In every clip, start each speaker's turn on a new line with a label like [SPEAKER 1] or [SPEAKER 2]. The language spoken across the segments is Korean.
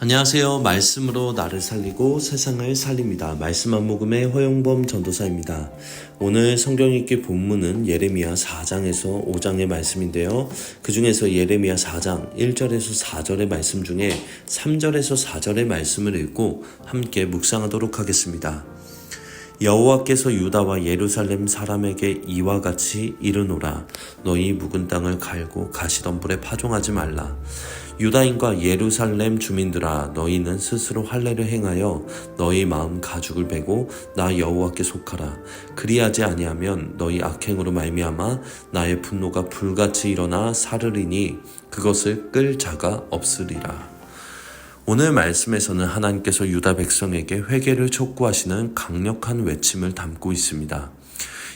[SPEAKER 1] 안녕하세요. 말씀으로 나를 살리고 세상을 살립니다. 말씀 한 모금의 허용범 전도사입니다. 오늘 성경 읽기 본문은 예레미야 4장에서 5장의 말씀인데요. 그 중에서 예레미야 4장 1절에서 4절의 말씀 중에 3절에서 4절의 말씀을 읽고 함께 묵상하도록 하겠습니다. 여호와께서 유다와 예루살렘 사람에게 이와 같이 이르노라. 너희 묵은 땅을 갈고 가시덤불에 파종하지 말라. 유다인과 예루살렘 주민들아, 너희는 스스로 할례를 행하여 너희 마음 가죽을 베고 나 여호와께 속하라. 그리하지 아니하면 너희 악행으로 말미암아 나의 분노가 불같이 일어나 사르리니 그것을 끌 자가 없으리라. 오늘 말씀에서는 하나님께서 유다 백성에게 회개를 촉구하시는 강력한 외침을 담고 있습니다.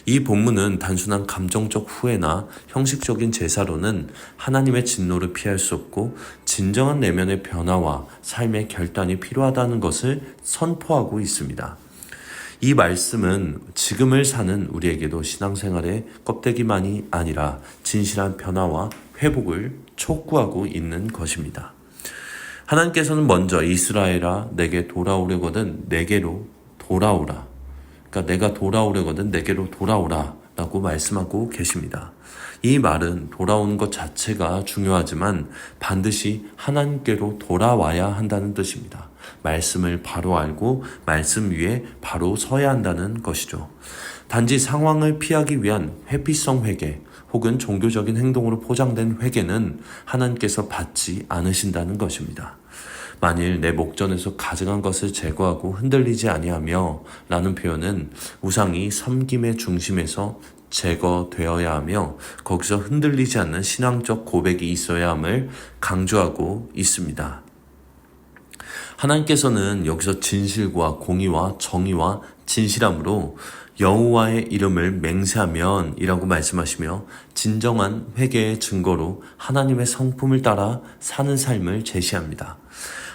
[SPEAKER 1] 이 본문은 단순한 감정적 후회나 형식적인 제사로는 하나님의 진노를 피할 수 없고 진정한 내면의 변화와 삶의 결단이 필요하다는 것을 선포하고 있습니다. 이 말씀은 지금을 사는 우리에게도 신앙생활의 껍데기만이 아니라 진실한 변화와 회복을 촉구하고 있는 것입니다. 하나님께서는 먼저 이스라엘아 내게 돌아오려거든 내게로 돌아오라. 그러니까 내가 돌아오려거든 내게로 돌아오라 라고 말씀하고 계십니다. 이 말은 돌아오는 것 자체가 중요하지만 반드시 하나님께로 돌아와야 한다는 뜻입니다. 말씀을 바로 알고 말씀 위에 바로 서야 한다는 것이죠. 단지 상황을 피하기 위한 회피성 회개 혹은 종교적인 행동으로 포장된 회개는 하나님께서 받지 않으신다는 것입니다. 만일 내 목전에서 가증한 것을 제거하고 흔들리지 아니하며 라는 표현은 우상이 섬김의 중심에서 제거되어야 하며 거기서 흔들리지 않는 신앙적 고백이 있어야 함을 강조하고 있습니다. 하나님께서는 여기서 진실과 공의와 정의와 진실함으로 여호와의 이름을 맹세하면 이라고 말씀하시며 진정한 회개의 증거로 하나님의 성품을 따라 사는 삶을 제시합니다.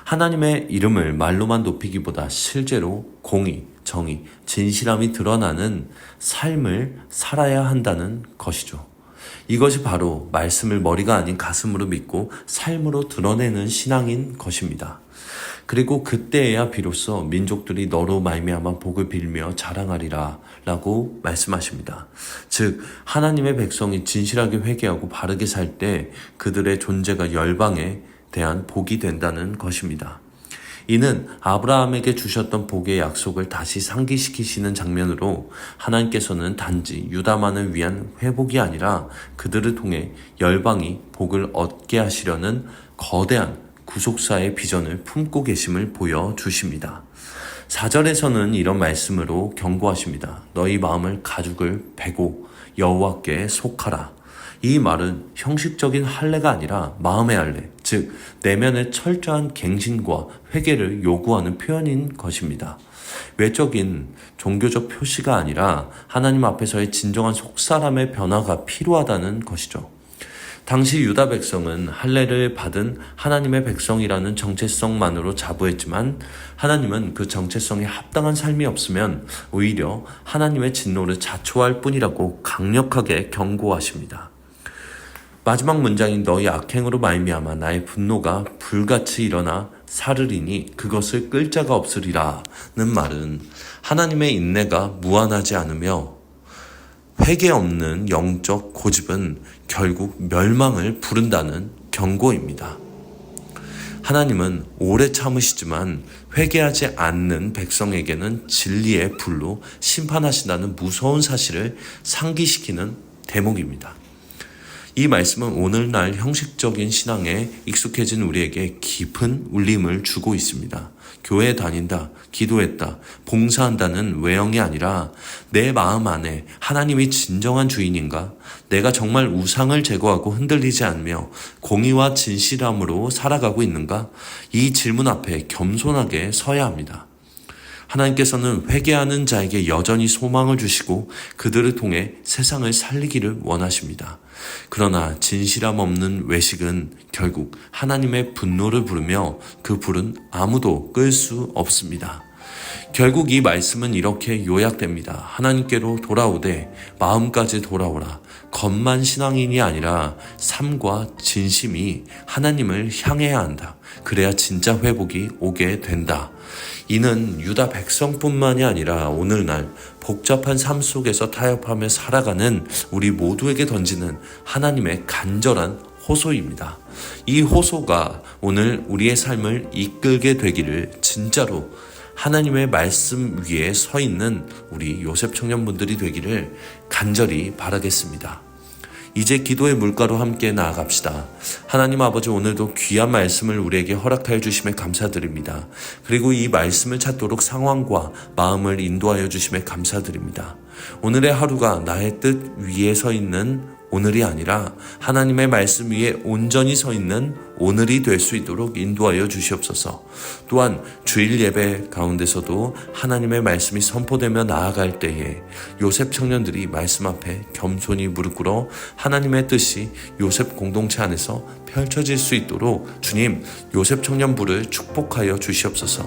[SPEAKER 1] 하나님의 이름을 말로만 높이기보다 실제로 공의, 정의, 진실함이 드러나는 삶을 살아야 한다는 것이죠. 이것이 바로 말씀을 머리가 아닌 가슴으로 믿고 삶으로 드러내는 신앙인 것입니다. 그리고 그때에야 비로소 민족들이 너로 말미암아 복을 빌며 자랑하리라 라고 말씀하십니다. 즉 하나님의 백성이 진실하게 회개하고 바르게 살 때 그들의 존재가 열방에 대한 복이 된다는 것입니다. 이는 아브라함에게 주셨던 복의 약속을 다시 상기시키시는 장면으로 하나님께서는 단지 유다만을 위한 회복이 아니라 그들을 통해 열방이 복을 얻게 하시려는 거대한 구속사의 비전을 품고 계심을 보여주십니다. 4절에서는 이런 말씀으로 경고하십니다. 너희 마음을 가죽을 베고 여호와께 속하라. 이 말은 형식적인 할례가 아니라 마음의 할례, 즉 내면의 철저한 갱신과 회개를 요구하는 표현인 것입니다. 외적인 종교적 표시가 아니라 하나님 앞에서의 진정한 속사람의 변화가 필요하다는 것이죠. 당시 유다 백성은 할례를 받은 하나님의 백성이라는 정체성만으로 자부했지만 하나님은 그 정체성에 합당한 삶이 없으면 오히려 하나님의 진노를 자초할 뿐이라고 강력하게 경고하십니다. 마지막 문장인 너희 악행으로 말미암아 나의 분노가 불같이 일어나 사르리니 그것을 끌 자가 없으리라는 말은 하나님의 인내가 무한하지 않으며 회개 없는 영적 고집은 결국 멸망을 부른다는 경고입니다. 하나님은 오래 참으시지만 회개하지 않는 백성에게는 진리의 불로 심판하신다는 무서운 사실을 상기시키는 대목입니다. 이 말씀은 오늘날 형식적인 신앙에 익숙해진 우리에게 깊은 울림을 주고 있습니다. 교회에 다닌다, 기도했다, 봉사한다는 외형이 아니라 내 마음 안에 하나님이 진정한 주인인가? 내가 정말 우상을 제거하고 흔들리지 않으며 공의와 진실함으로 살아가고 있는가? 이 질문 앞에 겸손하게 서야 합니다. 하나님께서는 회개하는 자에게 여전히 소망을 주시고 그들을 통해 세상을 살리기를 원하십니다. 그러나 진실함 없는 외식은 결국 하나님의 분노를 부르며 그 불은 아무도 끌 수 없습니다. 결국 이 말씀은 이렇게 요약됩니다. 하나님께로 돌아오되 마음까지 돌아오라. 겉만 신앙인이 아니라 삶과 진심이 하나님을 향해야 한다. 그래야 진짜 회복이 오게 된다. 이는 유다 백성뿐만이 아니라 오늘날 복잡한 삶 속에서 타협하며 살아가는 우리 모두에게 던지는 하나님의 간절한 호소입니다. 이 호소가 오늘 우리의 삶을 이끌게 되기를 진짜로 하나님의 말씀 위에 서 있는 우리 요셉 청년분들이 되기를 간절히 바라겠습니다. 이제 기도의 물가로 함께 나아갑시다. 하나님 아버지, 오늘도 귀한 말씀을 우리에게 허락하여 주심에 감사드립니다. 그리고 이 말씀을 찾도록 상황과 마음을 인도하여 주심에 감사드립니다. 오늘의 하루가 나의 뜻 위에 서 있는 오늘이 아니라 하나님의 말씀 위에 온전히 서 있는 오늘이 될 수 있도록 인도하여 주시옵소서. 또한 주일 예배 가운데서도 하나님의 말씀이 선포되며 나아갈 때에 요셉 청년들이 말씀 앞에 겸손히 무릎 꿇어 하나님의 뜻이 요셉 공동체 안에서 펼쳐질 수 있도록 주님, 요셉 청년부를 축복하여 주시옵소서.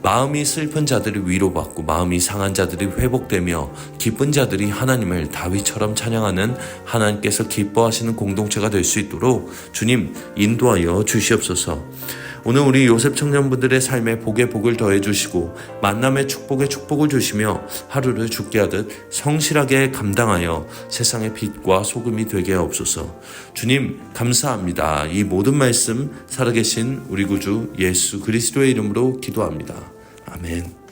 [SPEAKER 1] 마음이 슬픈 자들이 위로받고 마음이 상한 자들이 회복되며 기쁜 자들이 하나님을 다윗처럼 찬양하는 하나님께서 기뻐하시는 공동체가 될 수 있도록 주님 인도하여 주시옵소서. 오늘 우리 요셉 청년분들의 삶에 복에 복을 더해 주시고 만남의 축복에 축복을 주시며 하루를 죽게 하듯 성실하게 감당하여 세상의 빛과 소금이 되게 하옵소서. 주님 감사합니다. 이 모든 말씀 살아계신 우리 구주 예수 그리스도의 이름으로 기도합니다. 아멘.